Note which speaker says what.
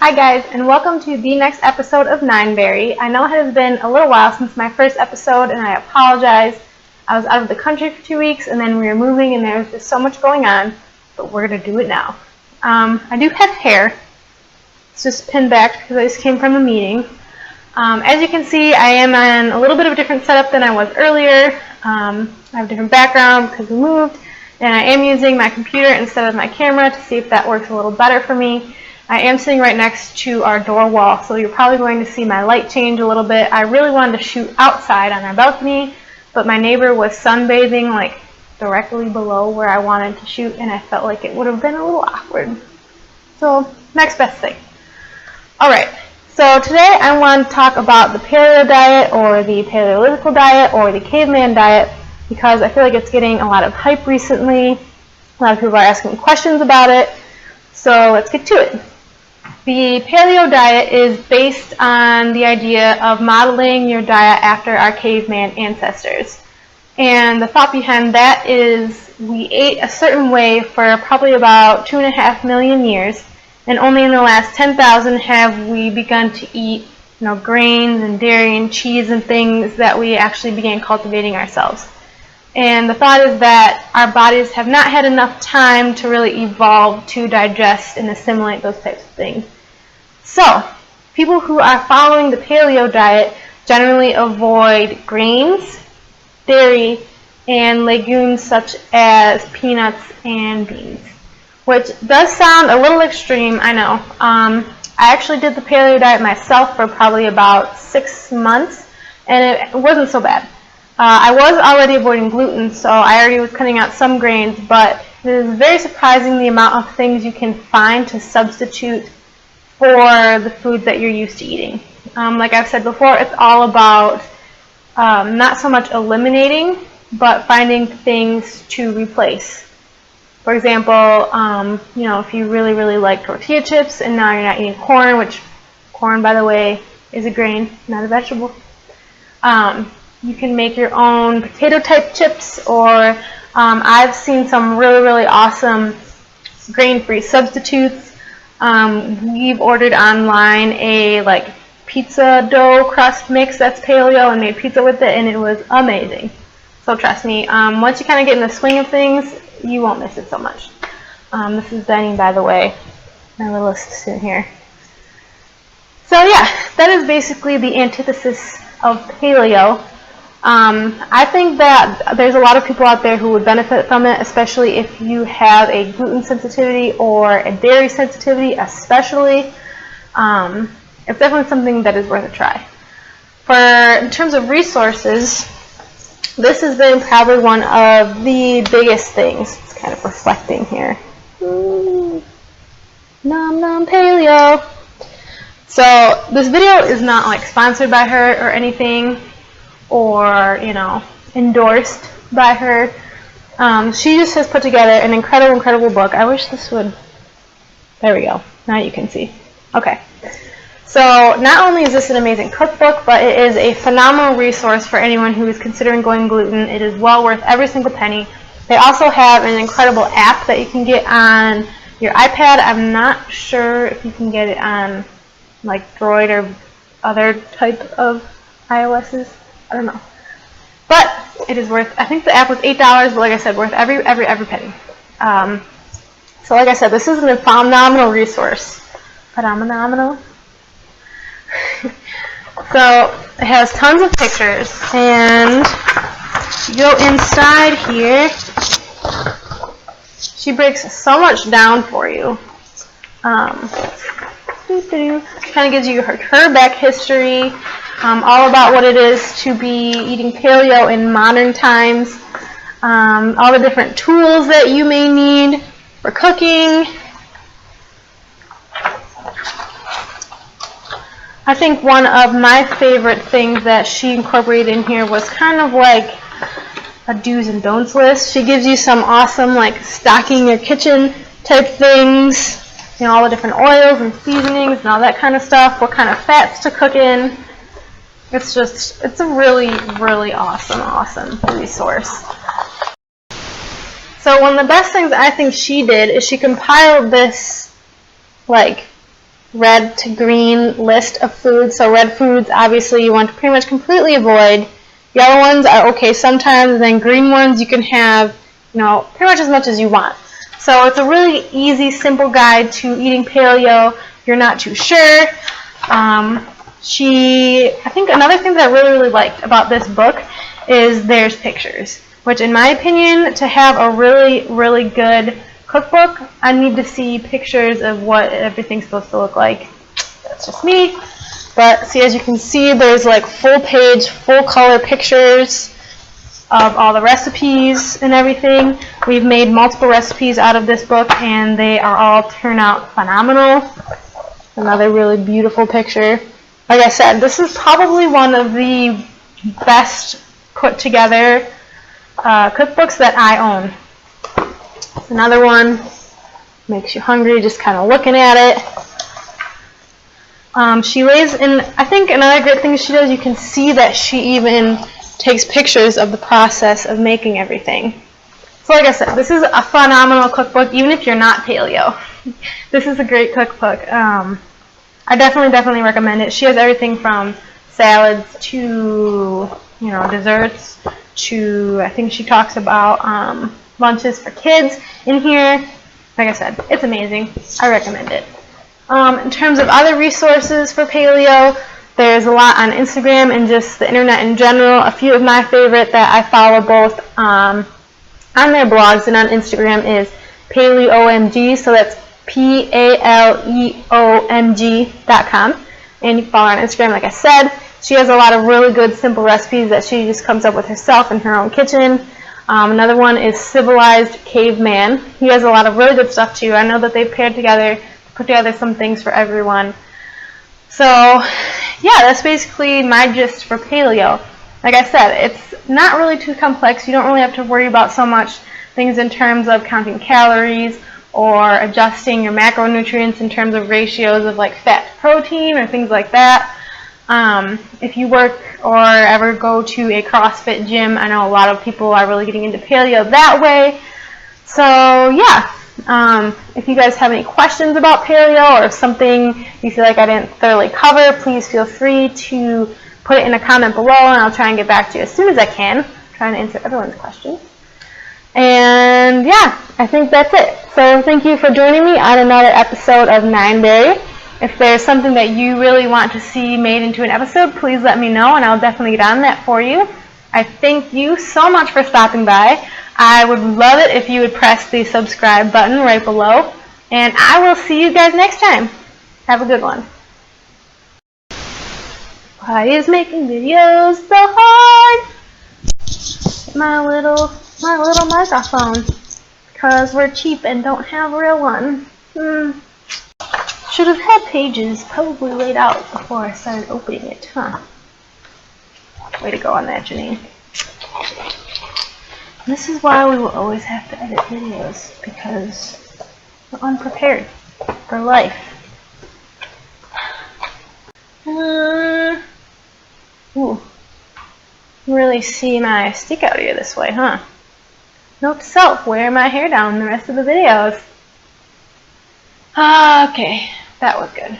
Speaker 1: Hi guys, and welcome to the next episode of Nineberry. I know it has been a little while since my first episode, and I apologize. I was out of the country for 2 weeks, and then we were moving, and there was just so much going on, but we're going to do it now. I do have hair. It's just pinned back because I just came from a meeting. As you can see, I am on a little bit of a different setup than I was earlier. I have a different background because we moved, and I am using my computer instead of my camera to see if that works a little better for me. I am sitting right next to our door wall, so you're probably going to see my light change a little bit. I really wanted to shoot outside on our balcony, but my neighbor was sunbathing like directly below where I wanted to shoot, and I felt like it would have been a little awkward. So, next best thing. Alright, so today I want to talk about the paleo diet, or the paleolithical diet, or the caveman diet, because I feel like it's getting a lot of hype recently. A lot of people are asking questions about it, so let's get to it. The paleo diet is based on the idea of modeling your diet after our caveman ancestors. And the thought behind that is we ate a certain way for probably about 2.5 million years, and only in the last 10,000 have we begun to eat, grains and dairy and cheese and things that we actually began cultivating ourselves. And the thought is that our bodies have not had enough time to really evolve to digest and assimilate those types of things. So, people who are following the paleo diet generally avoid grains, dairy, and legumes such as peanuts and beans, which does sound a little extreme, I know. I actually did the paleo diet myself for probably about 6 months, and it wasn't so bad. I was already avoiding gluten, so I already was cutting out some grains, but it is very surprising the amount of things you can find to substitute for the foods that you're used to eating. Like I've said before, it's all about not so much eliminating, but finding things to replace. For example, if you really like tortilla chips and now you're not eating corn, which corn, by the way, is a grain, not a vegetable. You can make your own potato type chips, or I've seen some really awesome grain-free substitutes. We've ordered online a pizza dough crust mix that's paleo and made pizza with it, and it was amazing. So trust me, once you kind of get in the swing of things, you won't miss it so much. This is Janine, by the way, my little assistant here. So yeah, that is basically the antithesis of paleo. I think that there's a lot of people out there who would benefit from it, especially if you have a gluten sensitivity or a dairy sensitivity, especially. It's definitely something that is worth a try. In terms of resources, this has been probably one of the biggest things. It's kind of reflecting here. Nom nom paleo. So this video is not sponsored by her or anything, or endorsed by her. She just has put together an incredible book. I wish this would, there we go, now you can see. Okay, so not only is this an amazing cookbook, but it is a phenomenal resource for anyone who is considering going gluten. It is well worth every single penny. They also have an incredible app that you can get on your iPad. I'm not sure if you can get it on Droid or other type of iOS's. I don't know, but it is worth. I think the app was $8, but like I said, worth every penny. So like I said, this is a phenomenal resource. Phenomenal. So it has tons of pictures, and you go inside here. She breaks so much down for you. Kind of gives you her back history. All about what it is to be eating paleo in modern times, all the different tools that you may need for cooking. I think one of my favorite things that she incorporated in here was kind of like a do's and don'ts list. She gives you some awesome stocking your kitchen type things, all the different oils and seasonings and all that kind of stuff, what kind of fats to cook in. It's a really awesome resource. So one of the best things I think she did is she compiled this red to green list of foods. So red foods, obviously, you want to pretty much completely avoid. Yellow ones are okay sometimes, and then green ones you can have, pretty much as much as you want. So it's a really easy, simple guide to eating paleo. If you're not too sure. I think another thing that I really, really liked about this book is there's pictures, which in my opinion, to have a really, really good cookbook, I need to see pictures of what everything's supposed to look like. That's just me. But see, as you can see, there's like full page, full color pictures of all the recipes and everything. We've made multiple recipes out of this book, and they are all turn out phenomenal. Another really beautiful picture. Like I said, this is probably one of the best put together cookbooks that I own. Another one makes you hungry just kind of looking at it. She lays in, I think another great thing she does, you can see that she even takes pictures of the process of making everything. So like I said, this is a phenomenal cookbook, even if you're not paleo. This is a great cookbook. I definitely recommend it. She has everything from salads to, desserts to, I think she talks about lunches for kids in here. Like I said, it's amazing. I recommend it. In terms of other resources for paleo, there's a lot on Instagram and just the internet in general. A few of my favorite that I follow both on their blogs and on Instagram is PaleoMG, so that's PaleoMG.com. And you can follow her on Instagram, like I said. She has a lot of really good, simple recipes that she just comes up with herself in her own kitchen. Another one is Civilized Caveman. He has a lot of really good stuff too. I know that they've put together some things for everyone. So, yeah, that's basically my gist for paleo. Like I said, it's not really too complex. You don't really have to worry about so much things in terms of counting calories or adjusting your macronutrients in terms of ratios of like fat to protein or things like that. If you work or ever go to a CrossFit gym, I know a lot of people are really getting into paleo that way. So yeah, if you guys have any questions about paleo or something you feel like I didn't thoroughly cover, please feel free to put it in a comment below, and I'll try and get back to you as soon as I can. I'm trying to answer everyone's questions. And yeah, I think that's it. So thank you for joining me on another episode of Nineberry. If there's something that you really want to see made into an episode, please let me know, and I'll definitely get on that for you. I thank you so much for stopping by. I would love it if you would press the subscribe button right below, and I will see you guys next time. Have a good one. Why is making videos so hard? My little microphone, because we're cheap and don't have a real one. Should have had pages probably laid out before I started opening it, huh? Way to go on that, Janine. This is why we will always have to edit videos, because we're unprepared for life. Ooh. Really see my stick out here this way, huh? Note to self, wear my hair down the rest of the videos. Okay, that was good.